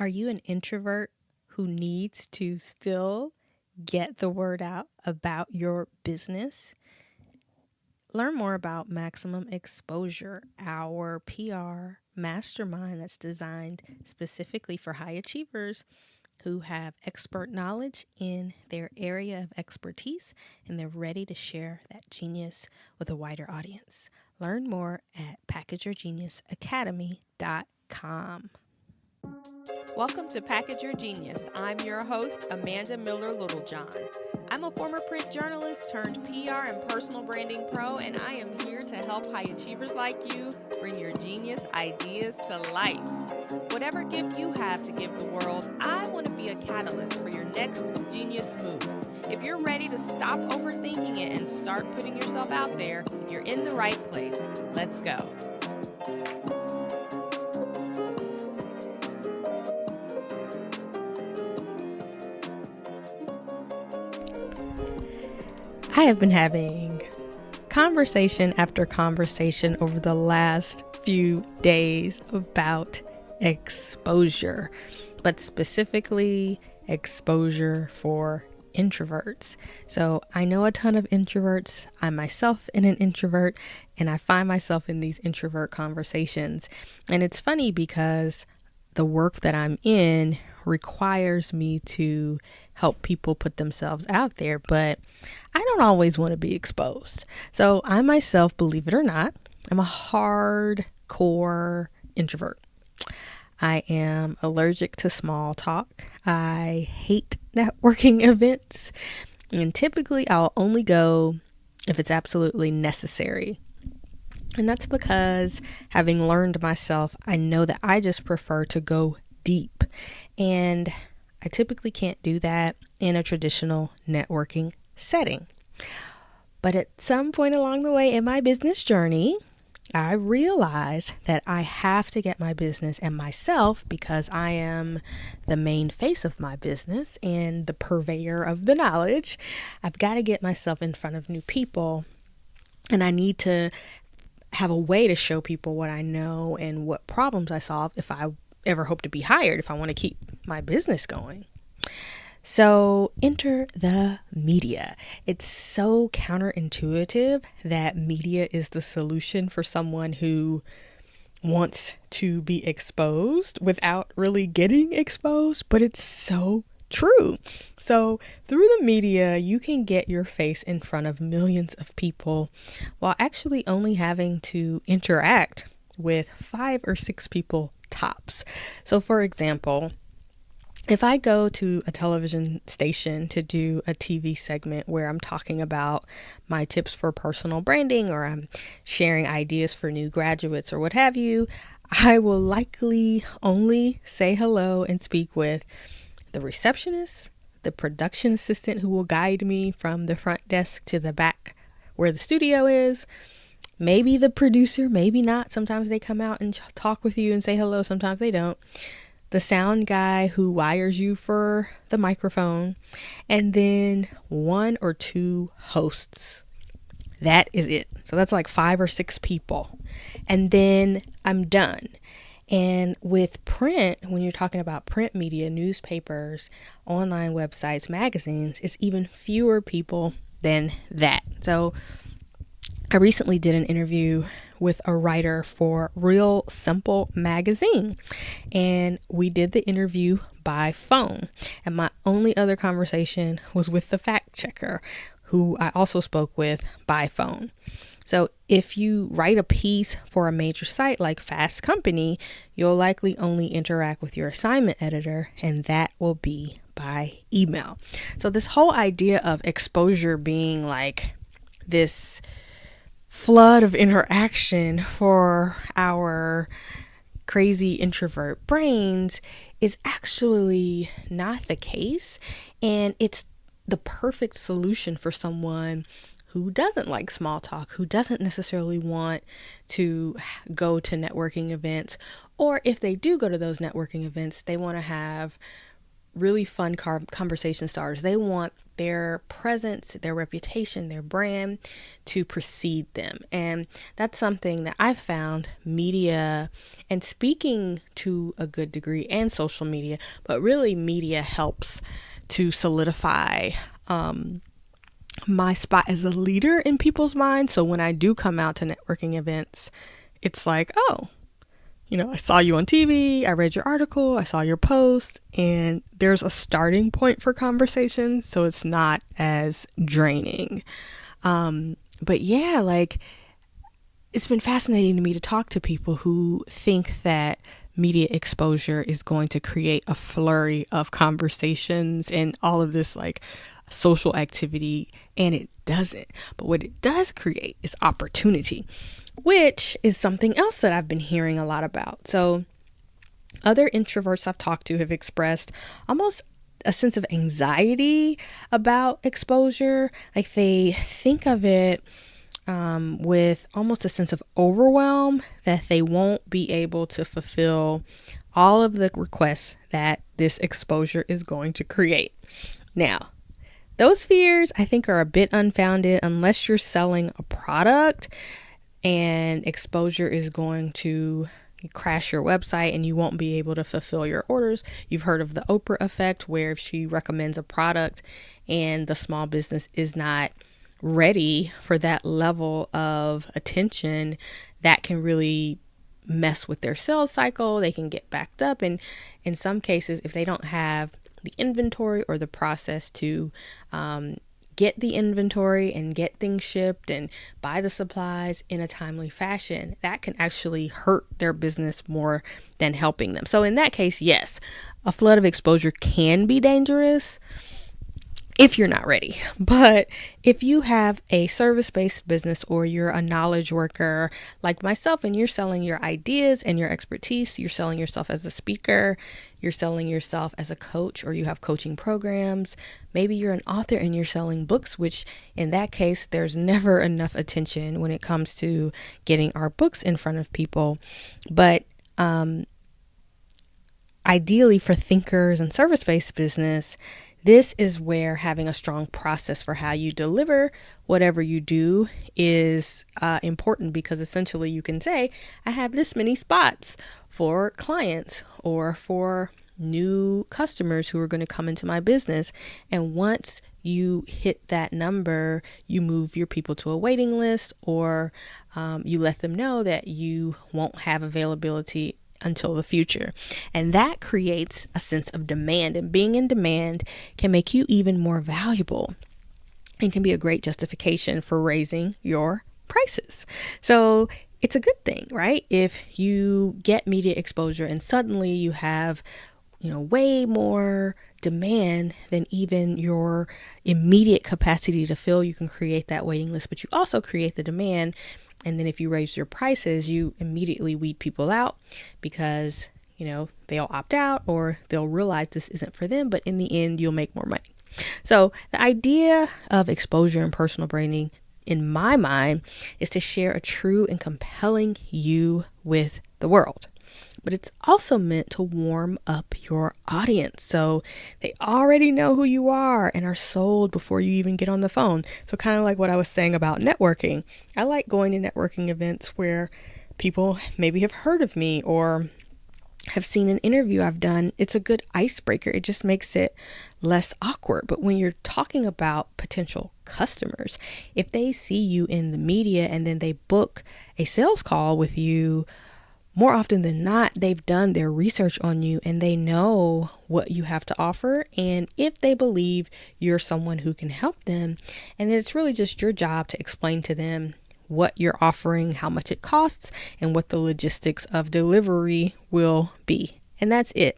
Are you an introvert who needs to still get the word out about your business? Learn more about Maximum Exposure, our PR mastermind that's designed specifically for high achievers who have expert knowledge in their area of expertise and they're ready to share that genius with a wider audience. Learn more at packageyourgeniusacademy.com. Welcome to Package Your Genius. I'm your host, Amanda Miller Littlejohn. I'm a former print journalist turned PR and personal branding pro, and I am here to help high achievers like you bring your genius ideas to life. Whatever gift you have to give the world, I want to be a catalyst for your next genius move. If you're ready to stop overthinking it and start putting yourself out there, you're in the right place. Let's go. I have been having conversation after conversation over the last few days about exposure, but specifically exposure for introverts. So I know a ton of introverts. I myself am an introvert, and I find myself in these introvert conversations. And it's funny because the work that I'm in requires me to help people put themselves out there, but I don't always want to be exposed. So I myself, believe it or not, I'm a hardcore introvert. I am allergic to small talk. I hate networking events, and typically I'll only go if it's absolutely necessary. And that's because, having learned myself, I know that I just prefer to go deep. And I typically can't do that in a traditional networking setting. But at some point along the way in my business journey, I realized that I have to get my business and myself, because I am the main face of my business and the purveyor of the knowledge. I've got to get myself in front of new people, and I need to have a way to show people what I know and what problems I solve if I ever hope to be hired, if I want to keep my business going. So enter the media. It's so counterintuitive that media is the solution for someone who wants to be exposed without really getting exposed, but it's so true. So through the media, you can get your face in front of millions of people while actually only having to interact with 5 or 6 people tops. So for example, if I go to a television station to do a TV segment where I'm talking about my tips for personal branding, or I'm sharing ideas for new graduates or what have you, I will likely only say hello and speak with the receptionist, the production assistant who will guide me from the front desk to the back where the studio is, maybe the producer, maybe not. Sometimes they come out and talk with you and say hello. Sometimes they don't. The sound guy who wires you for the microphone, and then 1 or 2 hosts. That is it. So that's like 5 or 6 people. And then I'm done. And with print, when you're talking about print media, newspapers, online websites, magazines, it's even fewer people than that. So I recently did an interview with a writer for Real Simple magazine, and we did the interview by phone. And my only other conversation was with the fact checker, who I also spoke with by phone. So if you write a piece for a major site like Fast Company, you'll likely only interact with your assignment editor, and that will be by email. So this whole idea of exposure being like this flood of interaction for our crazy introvert brains is actually not the case. And it's the perfect solution for someone who doesn't like small talk, who doesn't necessarily want to go to networking events, or if they do go to those networking events, they want to have really fun conversation starters. They want their presence, their reputation, their brand to precede them. And that's something that I've found media, and speaking to a good degree, and social media, but really media helps to solidify my spot as a leader in people's minds. So when I do come out to networking events, it's like, oh, I saw you on TV, I read your article, I saw your post, and there's a starting point for conversation, so it's not as draining. But yeah, it's been fascinating to me to talk to people who think that media exposure is going to create a flurry of conversations and all of this social activity, and it doesn't. But what it does create is opportunity, which is something else that I've been hearing a lot about. So other introverts I've talked to have expressed almost a sense of anxiety about exposure. They think of it with almost a sense of overwhelm, that they won't be able to fulfill all of the requests that this exposure is going to create. Now, those fears, I think, are a bit unfounded unless you're selling a product and exposure is going to crash your website and you won't be able to fulfill your orders. You've heard of the Oprah effect, where if she recommends a product and the small business is not ready for that level of attention, that can really mess with their sales cycle. They can get backed up. And in some cases, if they don't have the inventory or the process to get the inventory and get things shipped and buy the supplies in a timely fashion, that can actually hurt their business more than helping them. So in that case, yes, a flood of exposure can be dangerous if you're not ready. But if you have a service-based business, or you're a knowledge worker like myself, and you're selling your ideas and your expertise, you're selling yourself as a speaker, you're selling yourself as a coach, or you have coaching programs, maybe you're an author and you're selling books, which in that case, there's never enough attention when it comes to getting our books in front of people. But ideally for thinkers and service-based business, this is where having a strong process for how you deliver whatever you do is important, because essentially you can say, I have this many spots for clients or for new customers who are going to come into my business. And once you hit that number, you move your people to a waiting list, or you let them know that you won't have availability until the future. And that creates a sense of demand, and being in demand can make you even more valuable and can be a great justification for raising your prices. So it's a good thing, right? If you get media exposure and suddenly you have, way more demand than even your immediate capacity to fill, you can create that waiting list, but you also create the demand. And then if you raise your prices, you immediately weed people out, because, they'll opt out or they'll realize this isn't for them, but in the end, you'll make more money. So the idea of exposure and personal branding, in my mind, is to share a true and compelling you with the world. But it's also meant to warm up your audience, so they already know who you are and are sold before you even get on the phone. So kind of like what I was saying about networking. I like going to networking events where people maybe have heard of me or have seen an interview I've done. It's a good icebreaker. It just makes it less awkward. But when you're talking about potential customers, if they see you in the media and then they book a sales call with you, more often than not, they've done their research on you and they know what you have to offer. And if they believe you're someone who can help them, and it's really just your job to explain to them what you're offering, how much it costs, and what the logistics of delivery will be. And that's it.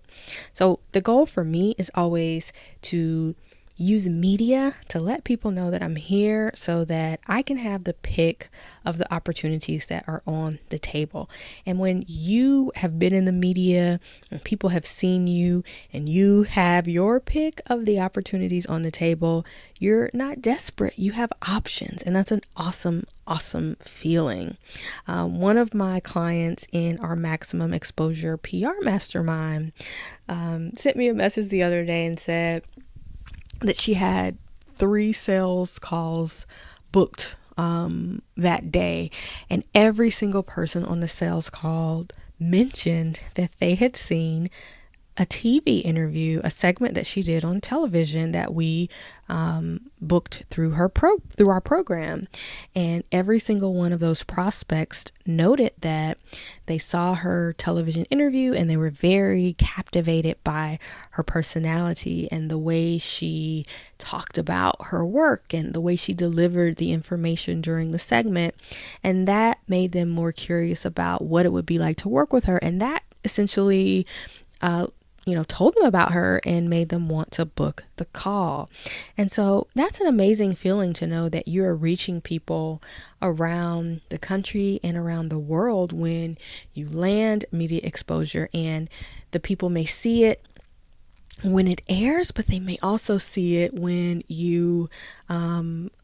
So the goal for me is always to use media to let people know that I'm here so that I can have the pick of the opportunities that are on the table. And when you have been in the media and people have seen you and you have your pick of the opportunities on the table, you're not desperate. You have options. And that's an awesome feeling. One of my clients in our maximum exposure PR mastermind sent me a message the other day and said that she had 3 sales calls booked that day, and every single person on the sales call mentioned that they had seen a TV interview, a segment that she did on television that we booked through our program. And every single one of those prospects noted that they saw her television interview and they were very captivated by her personality and the way she talked about her work and the way she delivered the information during the segment. And that made them more curious about what it would be like to work with her. And that essentially told them about her and made them want to book the call. And so that's an amazing feeling to know that you're reaching people around the country and around the world when you land media exposure, and the people may see it when it airs, but they may also see it when you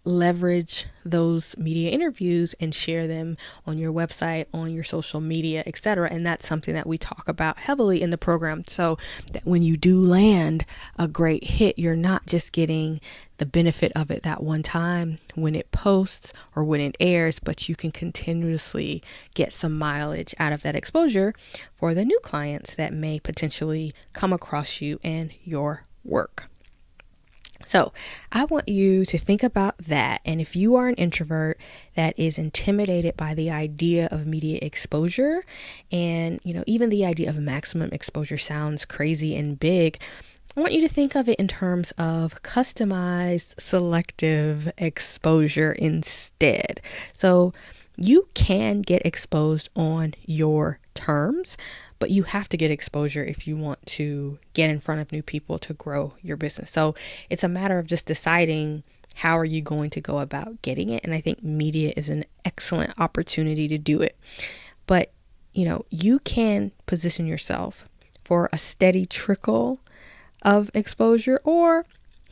leverage those media interviews and share them on your website, on your social media, etc. And that's something that we talk about heavily in the program, so that when you do land a great hit, you're not just getting the benefit of it that one time when it posts or when it airs, but you can continuously get some mileage out of that exposure for the new clients that may potentially come across you and your work. So I want you to think about that. And if you are an introvert that is intimidated by the idea of media exposure, and even the idea of maximum exposure sounds crazy and big, I want you to think of it in terms of customized selective exposure instead. So you can get exposed on your terms, but you have to get exposure if you want to get in front of new people to grow your business. So it's a matter of just deciding how are you going to go about getting it. And I think media is an excellent opportunity to do it. But, you can position yourself for a steady trickle of exposure or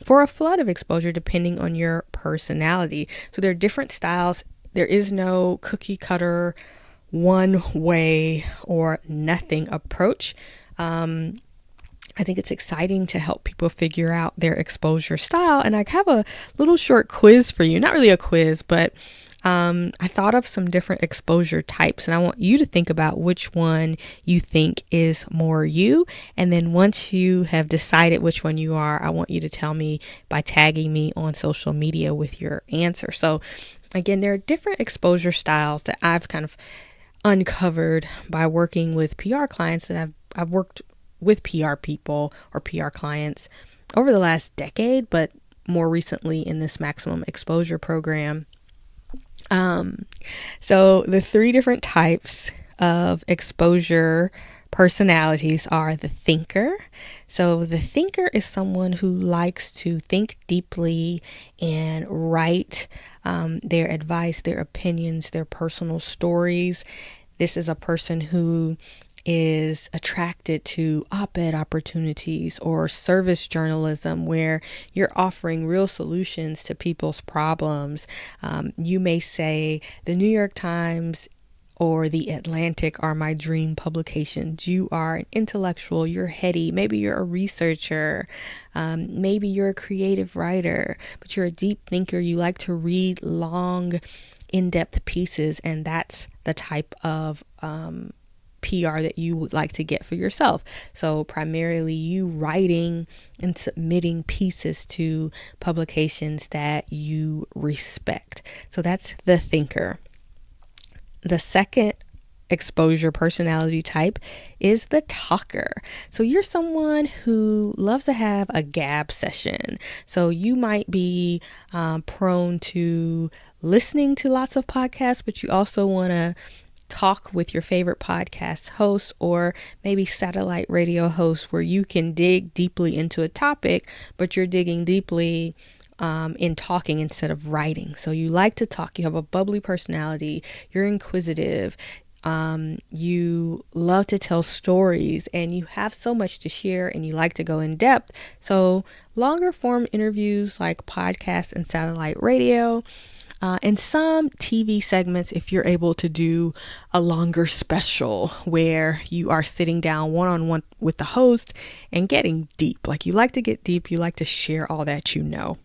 for a flood of exposure, depending on your personality. So there are different styles. There is no cookie cutter, one way or nothing approach. I think it's exciting to help people figure out their exposure style. And I have a little short quiz for you. Not really a quiz, but I thought of some different exposure types, and I want you to think about which one you think is more you. And then once you have decided which one you are, I want you to tell me by tagging me on social media with your answer. So again, there are different exposure styles that I've kind of uncovered by working with PR clients that I've worked with PR people or PR clients over the last decade, but more recently in this maximum exposure program. So the 3 different types of exposure personalities are the thinker. So the thinker is someone who likes to think deeply and write their advice, their opinions, their personal stories. This is a person who is attracted to op-ed opportunities or service journalism where you're offering real solutions to people's problems. You may say the New York Times or the Atlantic are my dream publications. You are an intellectual, you're heady, maybe you're a researcher, maybe you're a creative writer, but you're a deep thinker. You like to read long, in-depth pieces, and that's the type of PR that you would like to get for yourself. So primarily you writing and submitting pieces to publications that you respect. So that's the thinker. The second exposure personality type is the talker. So you're someone who loves to have a gab session. So you might be prone to listening to lots of podcasts, but you also want to talk with your favorite podcast host or maybe satellite radio host where you can dig deeply into a topic, but you're digging deeply in talking instead of writing. So you like to talk, you have a bubbly personality, you're inquisitive, you love to tell stories, and you have so much to share and you like to go in depth. So longer form interviews like podcasts and satellite radio, and some TV segments, if you're able to do a longer special where you are sitting down one-on-one with the host and getting deep. Like you like to get deep, you like to share all that you know.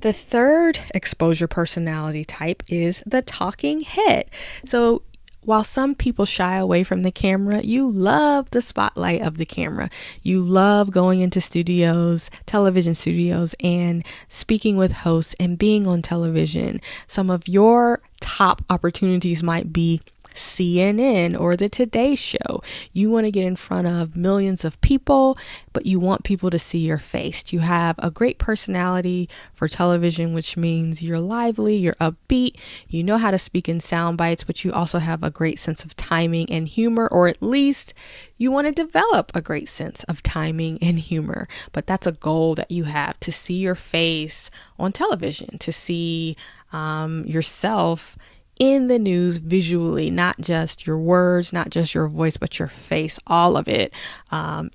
The third exposure personality type is the talking head. So while some people shy away from the camera, you love the spotlight of the camera. You love going into studios, television studios, and speaking with hosts and being on television. Some of your top opportunities might be CNN or the Today Show. You want to get in front of millions of people, but you want people to see your face. You have a great personality for television, which means you're lively, you're upbeat, you know how to speak in sound bites, but you also have a great sense of timing and humor, or at least you want to develop a great sense of timing and humor. But that's a goal that you have, to see your face on television, to see yourself in the news visually, not just your words, not just your voice, but your face, all of it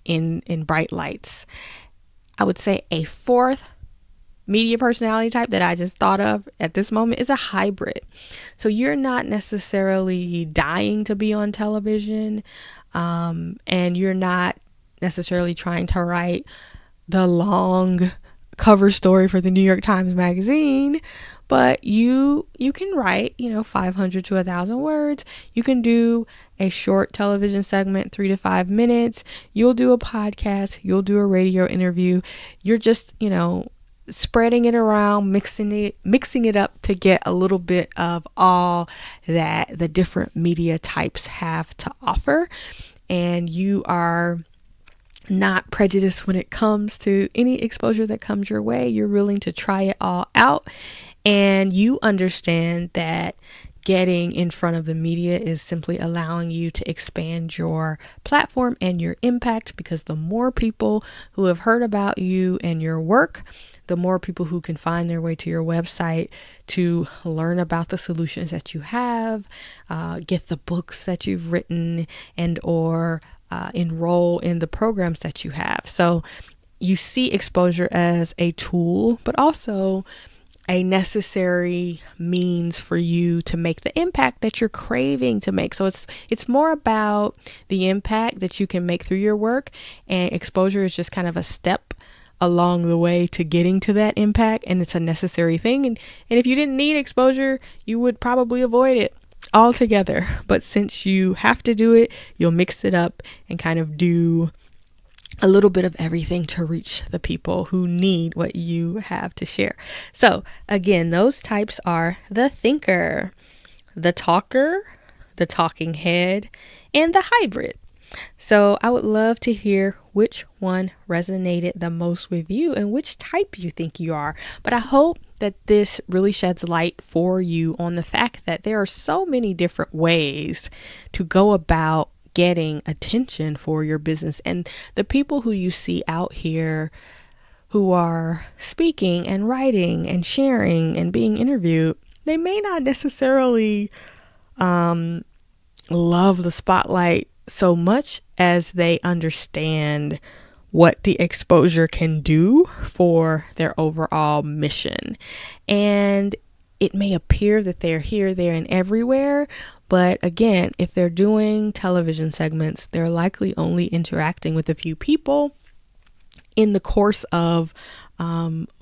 in bright lights. I would say a fourth media personality type that I just thought of at this moment is a hybrid. So you're not necessarily dying to be on television, and you're not necessarily trying to write the long cover story for the New York Times Magazine, but you can write, 500 to 1,000 words. You can do a short television segment, 3 to 5 minutes. You'll do a podcast. You'll do a radio interview. You're just, spreading it around, mixing it up to get a little bit of all that the different media types have to offer. And you are not prejudiced when it comes to any exposure that comes your way. You're willing to try it all out, and you understand that getting in front of the media is simply allowing you to expand your platform and your impact, because the more people who have heard about you and your work, the more people who can find their way to your website to learn about the solutions that you have, get the books that you've written, and or enroll in the programs that you have. So you see exposure as a tool, but also a necessary means for you to make the impact that you're craving to make. So it's more about the impact that you can make through your work, and exposure is just kind of a step along the way to getting to that impact, and it's a necessary thing. And if you didn't need exposure, you would probably avoid it altogether. But since you have to do it, you'll mix it up and kind of do a little bit of everything to reach the people who need what you have to share. So again, those types are the thinker, the talker, the talking head, and the hybrid. So I would love to hear which one resonated the most with you and which type you think you are. But I hope that this really sheds light for you on the fact that there are so many different ways to go about getting attention for your business. And the people who you see out here who are speaking and writing and sharing and being interviewed, they may not necessarily love the spotlight so much as they understand what the exposure can do for their overall mission. And it may appear that they're here, there, and everywhere. But again, if they're doing television segments, they're likely only interacting with a few people in the course of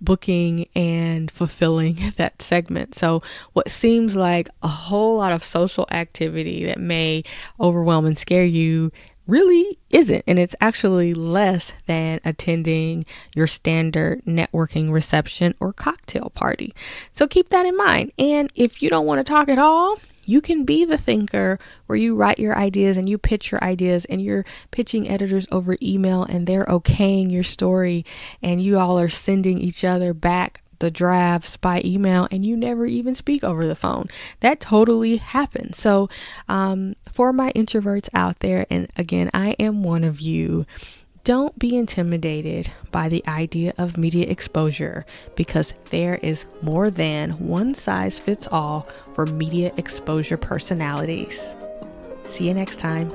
booking and fulfilling that segment. So what seems like a whole lot of social activity that may overwhelm and scare you really isn't. And it's actually less than attending your standard networking reception or cocktail party. So keep that in mind. And if you don't want to talk at all, you can be the thinker where you write your ideas and you pitch your ideas and you're pitching editors over email and they're okaying your story and you all are sending each other back the drafts by email and you never even speak over the phone. That totally happens. So for my introverts out there, and again, I am one of you, don't be intimidated by the idea of media exposure, because there is more than one size fits all for media exposure personalities. See you next time.